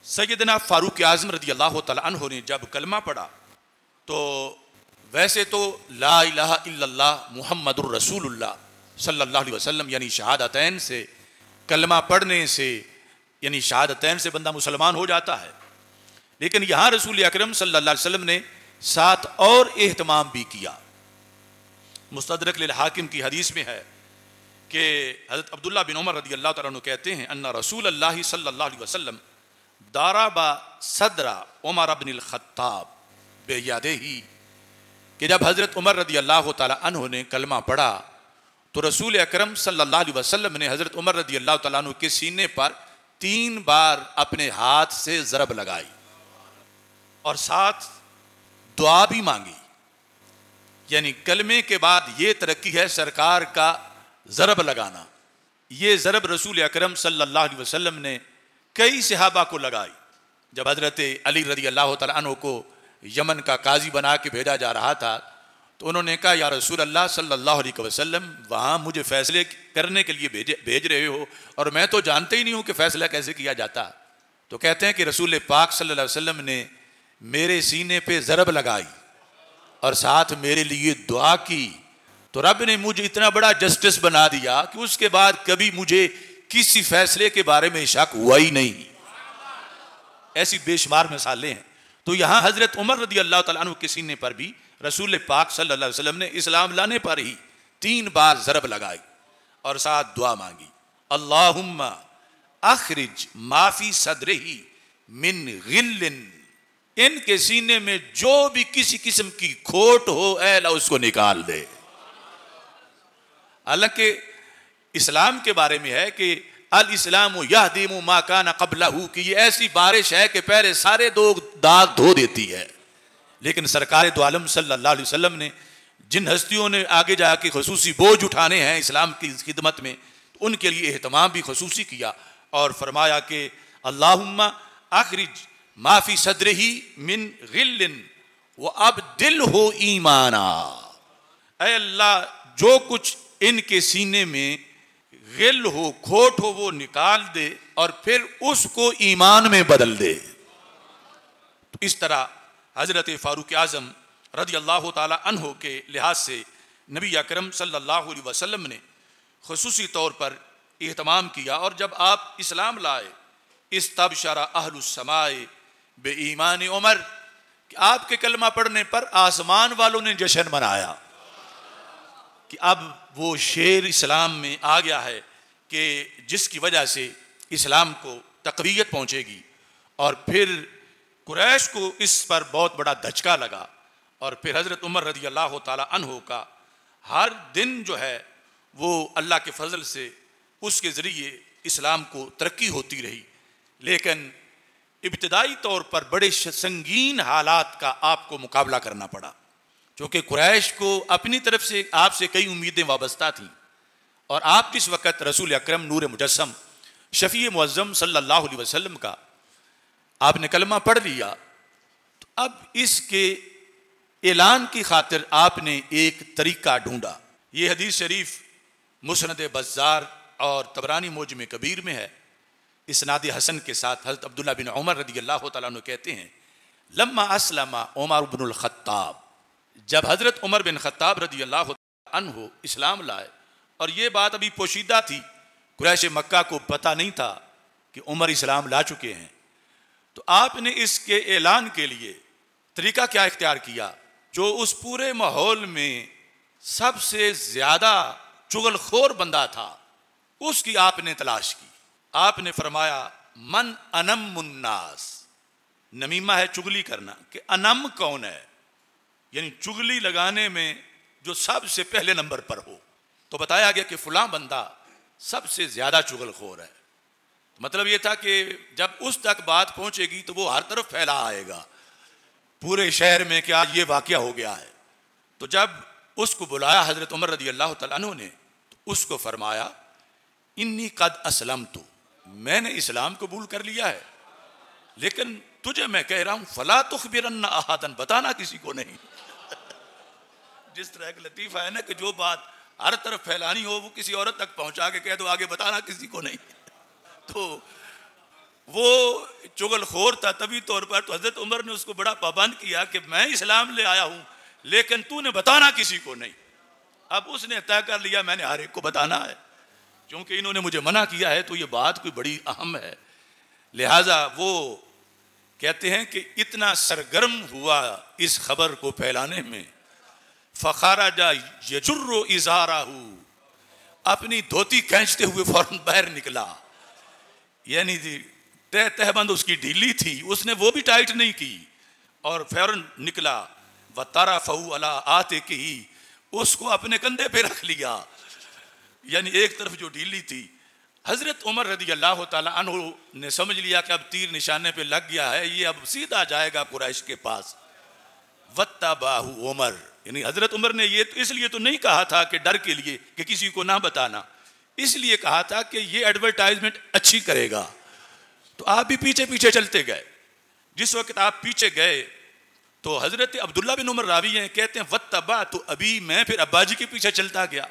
सैयदना फारूक आज़म रज़ी अल्लाह तआला अन्हु ने जब कलमा पढ़ा तो वैसे तो ला इलाहा इल्लल्लाह मुहम्मदुर रसूलुल्लाह सल्लल्लाहु अलैहि वसल्लम यानी शहादतैन से, कलमा पढ़ने से यानी शहादतैन से बंदा मुसलमान हो जाता है। लेकिन यहाँ रसूल अकरम सल्लल्लाहु अलैहि वसल्लम ने साथ और एहतमाम भी किया। मुस्तदरक लिल हाकिम की हदीस में है कि हज़रत अब्दुल्लाह बिन उमर रज़ी अल्लाह तआला अन्हु कहते हैं अन्ना रसूल अल्लाह सल्लल्लाहु अलैहि वसल्लम दाराबा सदरा उमर इब्नुल खत्ताब बेयादेही, कि जब हज़रत उमर रज़ी अल्लाह तआला अन्हु ने कलमा पढ़ा तो रसूल अकरम सल्लल्लाहु अलैहि वसल्लम ने हज़रत उमर रज़ी अल्लाह तआला अन्हु के सीने पर 3 बार अपने हाथ से ज़रब लगाई और साथ दुआ भी मांगी। यानी कलमे के बाद ये तरक्की है सरकार का ज़रब लगाना। ये ज़रब रसूल अकरम सल्लल्लाहु अलैहि वसल्लम ने कई सहाबा को लगाई। जब हज़रत अली रज़ी अल्लाह तआला अन्हु को यमन का काजी बना के भेजा जा रहा था तो उन्होंने कहा या रसूल अल्लाह सल्लल्लाहु अलैहि वसल्लम वहाँ मुझे फैसले करने के लिए भेज रहे हो और मैं तो जानते ही नहीं हूँ कि फ़ैसला कैसे किया जाता। तो कहते हैं कि रसूल पाक सल्लल्लाहु अलैहि वसल्लम ने मेरे सीने पे ज़रब लगाई और साथ मेरे लिए दुआ की तो रब ने मुझे इतना बड़ा जस्टिस बना दिया कि उसके बाद कभी मुझे किसी फैसले के बारे में शक हुआ ही नहीं। ऐसी बेशुमार मिसालें हैं। तो यहाँ हज़रत उमर रज़ी अल्लाह तआला अन्हु के सीने पर भी रसूल पाक सल्लल्लाहु अलैहि वसल्लम ने इस्लाम लाने पर ही 3 बार ज़रब लगाई और साथ दुआ मांगी, अल्लाहुम्मा अखरिज माफी सदरिही मिन गिल्लिन, इनके सीने में जो भी किसी किस्म की खोट हो ऐ अल्लाह उसको निकाल दे। हालांकि इस्लाम के बारे में है कि अल इस्लाम यहदिमु मा काना क़ब्लहु, कि ये ऐसी बारिश है कि पहले सारे दाग धो देती है। लेकिन सरकार दो आलम सल्लल्लाहु अलैहि वसल्लम ने जिन हस्तियों ने आगे जाके खसूसी बोझ उठाने हैं इस्लाम की खिदमत में, तो उनके लिए एहतमाम भी खसूसी किया और फरमाया कि अल्लाहुम्मा अखरिज माफी सदरिही मिन गिल्लिन व अब्दिल हो ईमाना, ऐ अल्लाह जो कुछ इनके सीने में गिल हो खोट हो वो निकाल दे और फिर उसको ईमान में बदल दे। तो इस तरह हज़रत फारूक आज़म रज़ी अल्लाह तआला अन्हु के लिहाज से नबी अकरम सल्लल्लाहु अलैहि वसल्लम ने खुसूसी तौर पर एहतमाम किया। और जब आप इस्लाम लाए इस्तबशरा अहलुस समाए बे ईमान उमर, कि आपके कलमा पढ़ने पर आसमान वालों ने जश्न मनाया कि अब वो शेर इस्लाम में आ गया है कि जिसकी वजह से इस्लाम को तक़वियत पहुँचेगी। और फिर कुरैश को इस पर बहुत बड़ा धचका लगा और फिर हज़रत उमर रज़ी अल्लाह तआला अन्हु का हर दिन जो है वो अल्लाह के फजल से उसके ज़रिए इस्लाम को तरक्की होती रही। लेकिन इब्तिदाई तौर पर बड़े संगीन हालात का आपको मुकाबला करना पड़ा, क्योंकि कुरैश को अपनी तरफ से आपसे कई उम्मीदें वाबस्ता थीं और आप जिस वक़्त रसूल अकरम नूर मुजस्सम शफ़ी मुअज़्ज़म सल्लल्लाहु अलैहि वसल्लम का आपने कलमा पढ़ लिया, तो अब इसके ऐलान की खातिर आपने एक तरीका ढूंढा। ये हदीस शरीफ मुस्नद बज़्ज़ार और तबरानी मोजम कबीर में है, इस्नाद हसन के साथ। हज़रत अब्दुल्लाह बिन उमर रज़ी अल्लाह तआला अन्हु कहते हैं लम्मा अस्लमा उमर इब्नुल खत्ताब, जब हज़रत उमर बिन खत्ताब रज़ी अल्लाह अन्हु इस्लाम लाए, और ये बात अभी पोशीदा थी, कुरैश मक्का को पता नहीं था कि उमर इस्लाम ला चुके हैं, तो आपने इसके ऐलान के लिए तरीका क्या इख्तियार किया, जो उस पूरे माहौल में सबसे ज़्यादा चुगलखोर बंदा था उसकी आपने तलाश की। आपने फरमाया मन अनम मुन्नास, नमीमा है चुगली करना, कि अनम कौन है, यानी चुगली लगाने में जो सबसे पहले नंबर पर हो। तो बताया गया कि फलां बंदा सबसे ज़्यादा चुगलखोर है। मतलब ये था कि जब उस तक बात पहुंचेगी तो वो हर तरफ फैला आएगा पूरे शहर में कि आज ये वाक़या हो गया है। तो जब उसको बुलाया हज़रत उमर रज़ी अल्लाह तआला अन्हु ने, तो उसको फरमाया इन्नी कद असलम तो, मैंने इस्लाम कबूल कर लिया है, लेकिन तुझे मैं कह रहा हूँ फला तुखबिरन्ना अहादन, बताना किसी को नहीं। जिस तरह एक लतीफ़ा है ना कि जो बात हर तरफ फैलानी हो वो किसी औरत तक पहुँचा के कह दो, आगे बताना किसी को नहीं। तो वो चुगलखोर था तभी तौर पर, तो हजरत उमर ने उसको बड़ा पाबंद किया कि मैं इस्लाम ले आया हूं लेकिन तूने बताना किसी को नहीं। अब उसने तय कर लिया मैंने हर एक को बताना है, क्योंकि इन्होंने मुझे मना किया है तो ये बात कोई बड़ी अहम है। लिहाजा वो कहते हैं कि इतना सरगर्म हुआ इस खबर को फैलाने में, फ़ख़राजा यजुर्रु इज़ाराहू, अपनी धोती खींचते हुए फौरन बाहर निकला। यानी तहबंद उसकी ढीली थी, उसने वो भी टाइट नहीं की और फौरन निकला। व तरफ़हू अला आतिक़िही, उसको अपने कंधे पे रख लिया, यानी एक तरफ जो ढीली थी। हजरत उमर रदी अल्लाह ताला अन्हु ने समझ लिया कि अब तीर निशाने पे लग गया है, ये अब सीधा जाएगा कुरैश के पास। वत्तबाहु उमर, यानी हजरत उमर ने ये तो इसलिए तो नहीं कहा था कि डर के लिए कि किसी को ना बताना, इसलिए कहा था कि ये एडवर्टाइजमेंट अच्छी करेगा। तो आप भी पीछे पीछे चलते गए। जिस वक्त आप पीछे गए तो हजरत अब्दुल्ला बिन उमर रावी हैं, कहते हैं वत्तबा, तो अभी मैं फिर अब्बा जी के पीछे चलता गया।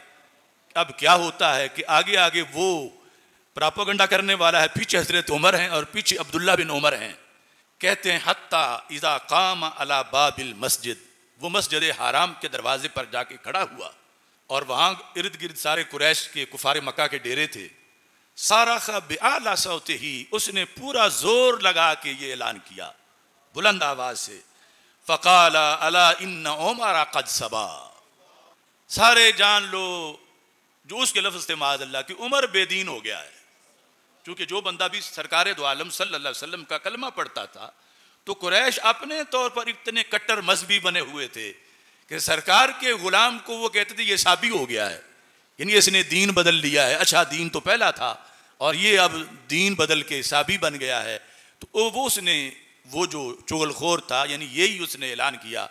अब क्या होता है कि आगे आगे वो प्रोपेगेंडा करने वाला है, पीछे हजरत उमर हैं और पीछे अब्दुल्ला बिन उमर हैं। कहते हैं हत्ता इज़ा काम अला बाबिल मस्जिद, वो मस्जिद हराम के दरवाजे पर जाके खड़ा हुआ और वहाँ इर्द गिर्द सारे कुरैश के कुफार मक्का के डेरे थे। सारखा बिआला सौते ही, उसने पूरा जोर लगा के ये ऐलान किया बुलंद आवाज से, फ़क़ाला अला इन्न उमर क़द सबा, सारे जान लो, जो उसके लफ्ज़ थे माज़अल्लाह कि उमर बेदीन हो गया है। क्योंकि जो बंदा भी सरकार दो आलम सल्लल्लाहु अलैहि वसल्लम का कलमा पढ़ता था तो कुरैश अपने तौर पर इतने कट्टर मजहबी बने हुए थे कि सरकार के गुलाम को वो कहते थे ये साबी हो गया है, यानी इसने दीन बदल लिया है। अच्छा, दीन तो पहला था और ये अब दीन बदल के साबी बन गया है। तो वो उसने वो जो चुगलखोर था, यानी यही उसने ऐलान किया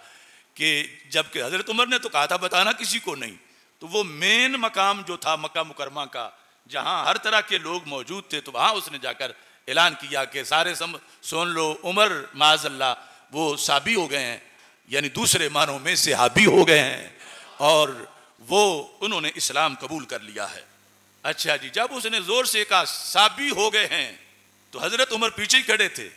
कि जबकि हजरत उमर ने तो कहा था बताना किसी को नहीं, तो वो मेन मकाम जो था मक्का मुकरमा का, जहाँ हर तरह के लोग मौजूद थे, तो वहाँ उसने जाकर ऐलान किया कि सारे सुन लो, उमर माज़अल्लाह वो साबी हो गए हैं, यानी दूसरे मानों में सहाबी हो गए हैं और वो उन्होंने इस्लाम कबूल कर लिया है। अच्छा जी, जब उसने जोर से कहा साबी हो गए हैं तो हजरत उमर पीछे ही खड़े थे।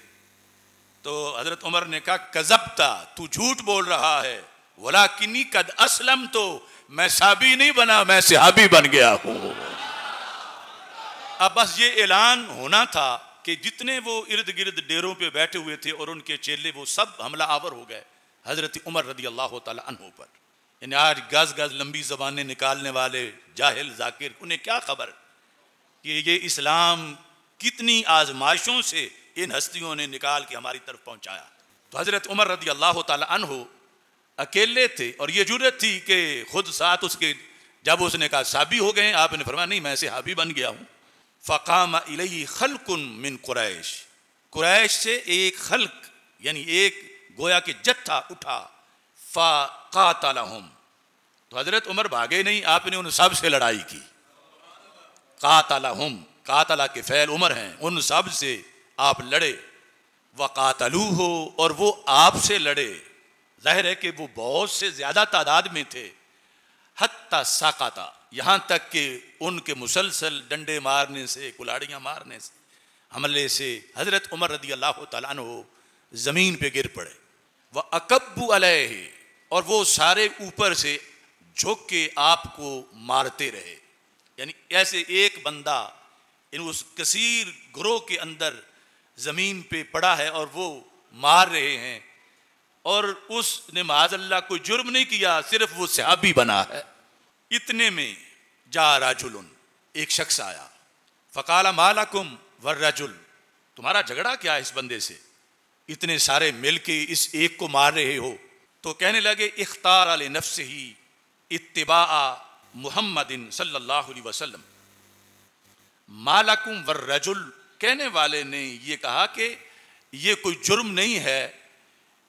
तो हजरत उमर ने कहा कज़ब्ता, तू झूठ बोल रहा है, वलाकिनी कद असलम, तो मैं साबी नहीं बना, मैं सहाबी बन गया हूं। अब बस ये ऐलान होना था कि जितने वो इर्द गिर्द डेरों पे बैठे हुए थे और उनके चेले, वो सब हमला आवर हो गए हजरत उमर रदी अल्लाह ताला अन्हु पर। यानी आज गज गज लंबी ज़बानें निकालने वाले जाहिल जाकिर, उन्हें क्या खबर कि ये इस्लाम कितनी आजमाइशों से इन हस्तियों ने निकाल के हमारी तरफ पहुंचाया। तो हजरत उमर रदी अल्लाह ताला अन्हु अकेले थे और ये जुर्रत थी कि खुद साथ उसके, जब उसने कहा साबी हो गए, आपने फरमाया नहीं मैं सहाबी बन गया हूँ। फ़क़ाम इलैहि खल्कुन मिन कुरैश, कुरैश से एक खल्क यानी एक गोया के जत्था उठा। फ़क़ातलहुम, तो हजरत उमर भागे नहीं, आपने उन सब से लड़ाई की। क़ातलहुम, कातला के फ़ैल उमर हैं, उन सब से आप लड़े। वक़ातलूहु, और वो आपसे लड़े। जाहिर है कि वो बहुत से ज़्यादा तादाद में थे। हत्ता साक़ता, यहाँ तक कि उनके मुसलसल डंडे मारने से, कुलाड़ियाँ मारने से, हमले से हज़रत उमर रदी अल्लाह तआला अन्हु ज़मीन पे गिर पड़े। व अकब्बु अलैहि, और वो सारे ऊपर से झुक के आपको मारते रहे। यानी ऐसे एक बंदा इन उस कसीर ग्रोह के अंदर ज़मीन पे पड़ा है और वो मार रहे हैं, और उसने माज़अल्लाह कोई जुर्म नहीं किया, सिर्फ वो सहाबी बना है। इतने में जा राजुलन, एक शख्स आया। फ़क़ाला मालकुम वर्रजुल, तुम्हारा झगड़ा क्या है इस बंदे से, इतने सारे मिल के इस एक को मार रहे हो। तो कहने लगे इख्तार ले नफ्सिही इत्तिबा मुहम्मदिन सल्लल्लाहु अलैहि वसल्लम। मालकुम वर्रजुल कहने वाले ने ये कहा कि ये कोई जुर्म नहीं है।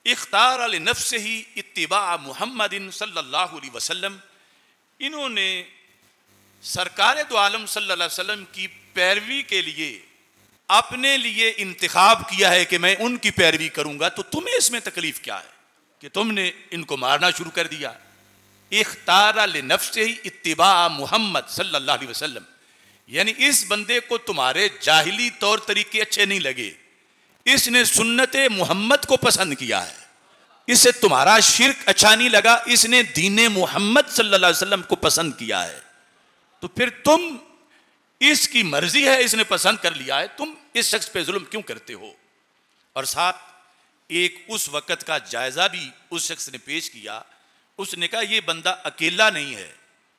इख्तार अल नफ्सिही इत्तिबा मुहम्मदिन सल्लल्लाहु अलैहि वसल्लम, इन्होंने सरकार दो आलम सल्लल्लाहु अलैहि वसल्लम की पैरवी के लिए अपने लिए इंतखाब किया है कि मैं उनकी पैरवी करूंगा, तो तुम्हें इसमें तकलीफ क्या है कि तुमने इनको मारना शुरू कर दिया। इख्तार अल नफ्सिही इत्तिबा मुहम्मद सल्लल्लाहु अलैहि वसल्लम, यानी इस बंदे को तुम्हारे जाहिली तौर तरीके अच्छे नहीं लगे, इसने सुन्नत मोहम्मद को पसंद किया है, इससे तुम्हारा शिर्क अच्छा नहीं लगा, इसने दीन मोहम्मद सल्लल्लाहु अलैहि वसल्लम को पसंद किया है, तो फिर तुम, इसकी मर्जी है, इसने पसंद कर लिया है, तुम इस शख्स पे जुल्म क्यों करते हो। और साथ एक उस वक़्त का जायजा भी उस शख्स ने पेश किया, उसने कहा ये बंदा अकेला नहीं है,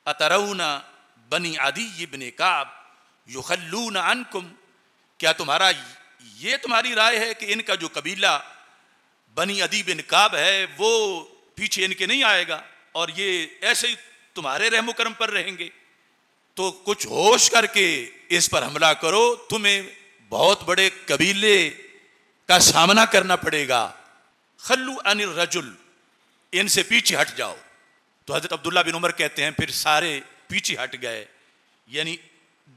अतरौना बनी अदी इब्न काब युखल्लूना अनकुम, क्या तुम्हारा ये तुम्हारी राय है कि इनका जो कबीला बनी अदी बिन काब है वो पीछे इनके नहीं आएगा और ये ऐसे ही तुम्हारे रहमो करम पर रहेंगे, तो कुछ होश करके इस पर हमला करो, तुम्हें बहुत बड़े कबीले का सामना करना पड़ेगा। खल्लू अनिल रजुल, इनसे पीछे हट जाओ। तो हजरत अब्दुल्ला बिन उमर कहते हैं फिर सारे पीछे हट गए। यानी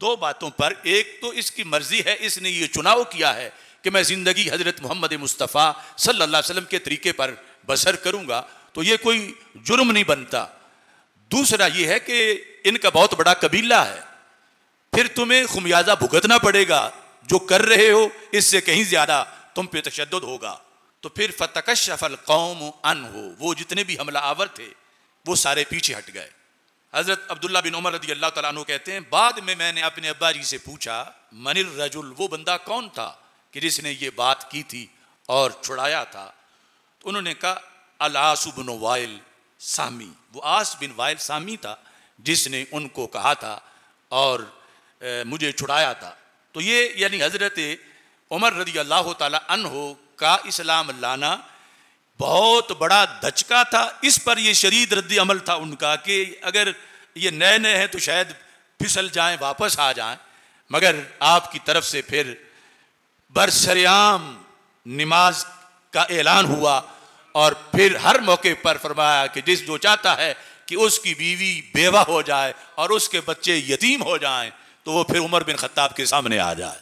दो बातों पर, एक तो इसकी मर्जी है, इसने ये चुनाव किया है कि मैं जिंदगी हजरत मोहम्मद मुस्तफ़ा सल्लल्लाहु अलैहि वसल्लम के तरीके पर बसर करूंगा, तो ये कोई जुर्म नहीं बनता। दूसरा ये है कि इनका बहुत बड़ा कबीला है, फिर तुम्हें खुमियाजा भुगतना पड़ेगा, जो कर रहे हो इससे कहीं ज्यादा तुम पे तशद्दुद होगा। तो फिर फतकशफल कौम अनहु, वो जितने भी हमला आवर थे वो सारे पीछे हट गए। हजरत अब्दुल्ला बिन उमर रदी अल्लाह तआला अन्हु कहते हैं बाद में मैंने अपने अब्बा जी से पूछा मनिल रजुल, वो बंदा कौन था कि जिसने ये बात की थी और छुड़ाया था। तो उन्होंने कहा अल आस बिन वाइल सामी, वो आस बिन वाइल सामी था जिसने उनको कहा था और मुझे छुड़ाया था। तो ये यानी हजरत उमर रदी अल्लाह तआला अन्हु का इस्लाम लाना बहुत बड़ा धचका था। इस पर ये शरीद रद्द अमल था उनका कि अगर ये नए नए हैं तो शायद फिसल जाएं, वापस आ जाएं, मगर आपकी तरफ से फिर बरसरेआम नमाज का ऐलान हुआ और फिर हर मौके पर फरमाया कि जिस जो चाहता है कि उसकी बीवी बेवा हो जाए और उसके बच्चे यतीम हो जाएं तो वो फिर उमर बिन खत्ताब के सामने आ जाए।